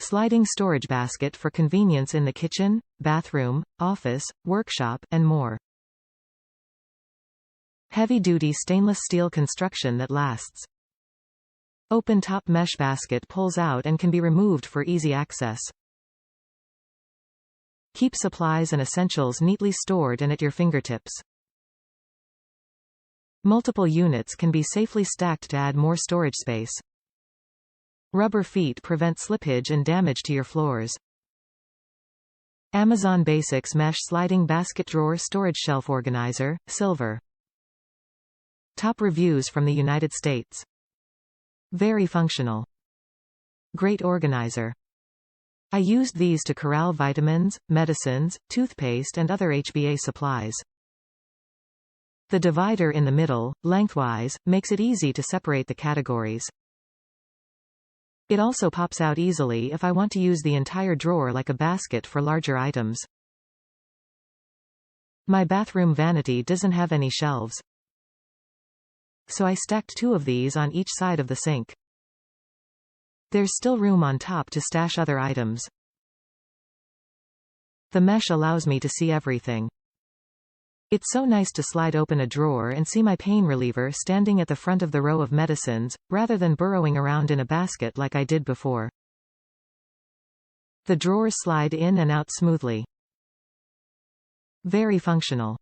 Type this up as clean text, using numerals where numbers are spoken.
Sliding storage basket for convenience in the kitchen, bathroom, office, workshop, and more. Heavy-duty stainless steel construction that lasts. Open top mesh basket pulls out and can be removed for easy access. Keep supplies and essentials neatly stored and at your fingertips. Multiple units can be safely stacked to add more storage space. Rubber feet prevent slippage and damage to your floors. Amazon Basics Mesh Sliding Basket Drawer Storage Shelf Organizer, Silver. Top reviews from the United States. Very functional. Great organizer. I used these to corral vitamins, medicines, toothpaste and other HBA supplies. The divider in the middle, lengthwise, makes it easy to separate the categories. It also pops out easily if I want to use the entire drawer like a basket for larger items. My bathroom vanity doesn't have any shelves, so I stacked 2 of these on each side of the sink. There's still room on top to stash other items. The mesh allows me to see everything. It's so nice to slide open a drawer and see my pain reliever standing at the front of the row of medicines, rather than burrowing around in a basket like I did before. The drawers slide in and out smoothly. Very functional.